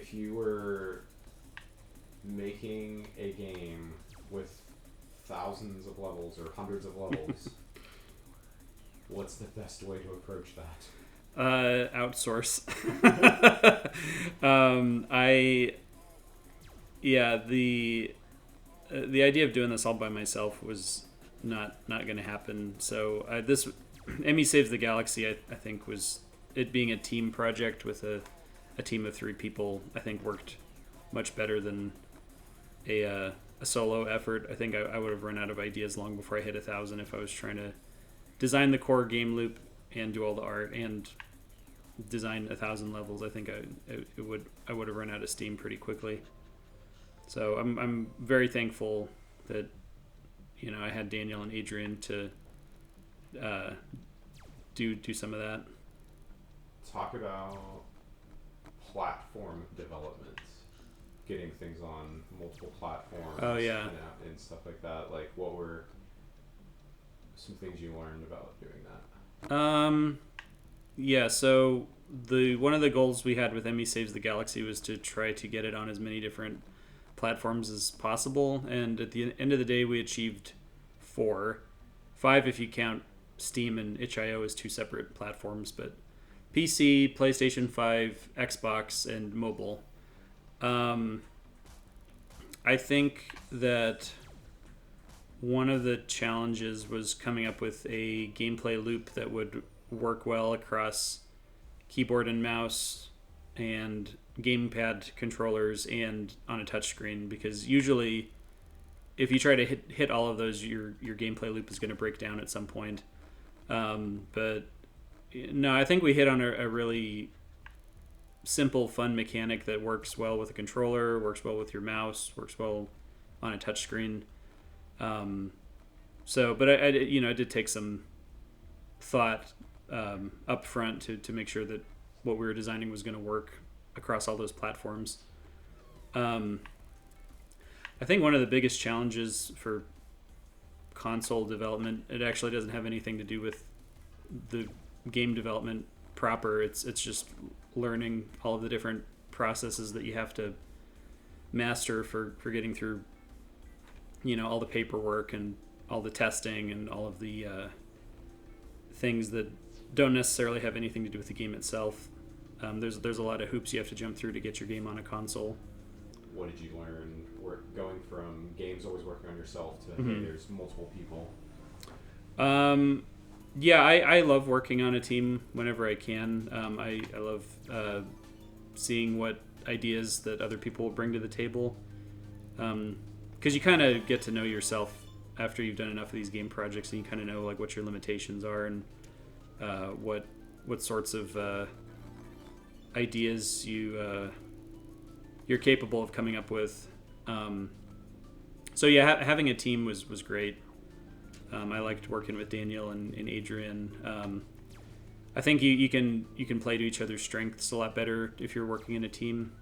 if you were making a game with thousands of levels or hundreds of levels, what's the best way to approach that? Outsource. The idea of doing this all by myself was not going to happen. So this Emmy Saves the Galaxy, I think, was it being a team project with a team of 3 people. I think worked much better than a solo effort. I think I would have run out of ideas long before I hit 1,000 if I was trying to design the core game loop and do all the art and design 1,000 levels. I think I would have run out of steam pretty quickly. So I'm very thankful that I had Daniel and Adrian to do some of that. Talk about platform development, getting things on multiple platforms. Oh yeah, and stuff like that. Like, what were some things you learned about doing that? Yeah. So one of the goals we had with Emmy Saves the Galaxy was to try to get it on as many different platforms as possible, and at the end of the day we achieved 4, 5 if you count Steam and itch.io as 2 separate platforms, but PC, PlayStation 5, Xbox, and mobile. I think that one of the challenges was coming up with a gameplay loop that would work well across keyboard and mouse and gamepad controllers and on a touchscreen, because usually if you try to hit all of those, your gameplay loop is going to break down at some point. But no, I think we hit on a really simple, fun mechanic that works well with a controller, works well with your mouse, works well on a touchscreen. But I did take some thought up front to make sure that what we were designing was going to work across all those platforms. I think one of the biggest challenges for console development, it actually doesn't have anything to do with the game development proper. It's just learning all of the different processes that you have to master for getting through, all the paperwork and all the testing and all of the things that don't necessarily have anything to do with the game itself. There's a lot of hoops you have to jump through to get your game on a console. What did you learn going from games always working on yourself to Mm-hmm. hey, there's multiple people? Yeah, I love working on a team whenever I can. I love seeing what ideas that other people will bring to the table, because you kind of get to know yourself after you've done enough of these game projects, and you kind of know like what your limitations are and what sorts of ideas you're capable of coming up with. So yeah, having a team was great. I liked working with Daniel and Adrian. I think you can play to each other's strengths a lot better if you're working in a team.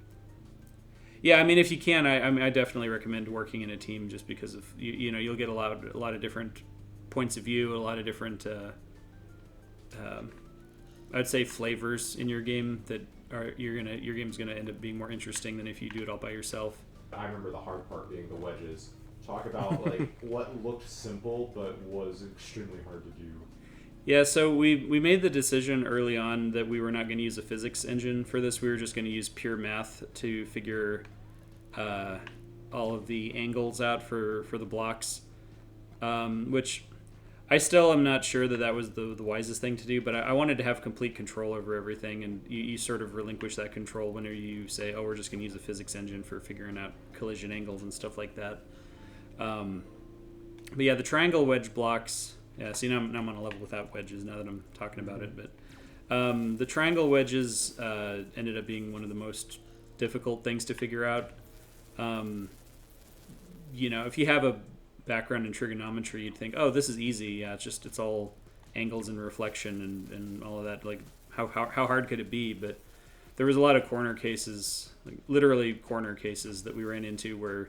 Yeah, I mean, if you can, I definitely recommend working in a team, just because of you'll get a lot of different points of view, a lot of different I'd say flavors in your game that your game's gonna end up being more interesting than if you do it all by yourself. I remember the hard part being the wedges. Talk about like what looked simple but was extremely hard to do. Yeah, so we made the decision early on that we were not going to use a physics engine for this. We were just going to use pure math to figure all of the angles out for the blocks, which I still am not sure that was the wisest thing to do, but I wanted to have complete control over everything, and you sort of relinquish that control whenever you say, oh, we're just going to use a physics engine for figuring out collision angles and stuff like that. But yeah, the triangle wedge blocks... Yeah, see, now I'm on a level without wedges now that I'm talking about it. But the triangle wedges ended up being one of the most difficult things to figure out. If you have a background in trigonometry, you'd think, oh, this is easy. Yeah, it's all angles and reflection and all of that. Like, how hard could it be? But there was a lot of corner cases, like literally corner cases that we ran into where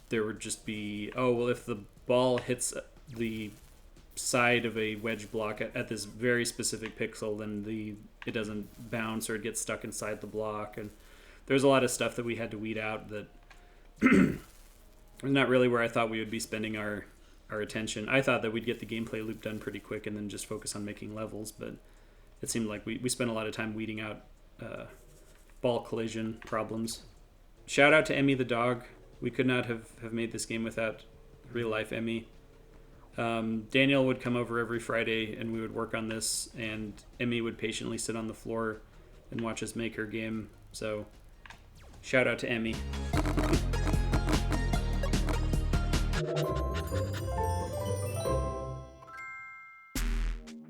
there would just be, oh, well, if the ball hits the side of a wedge block at this very specific pixel, then it doesn't bounce or it gets stuck inside the block. And there's a lot of stuff that we had to weed out that was not really where I thought we would be spending our attention. I thought that we'd get the gameplay loop done pretty quick and then just focus on making levels, but it seemed like we spent a lot of time weeding out ball collision problems. Shout out to Emme the dog. We could not have made this game without real life Emme. Daniel would come over every Friday and we would work on this, and Emme would patiently sit on the floor and watch us make her game. So shout out to Emme.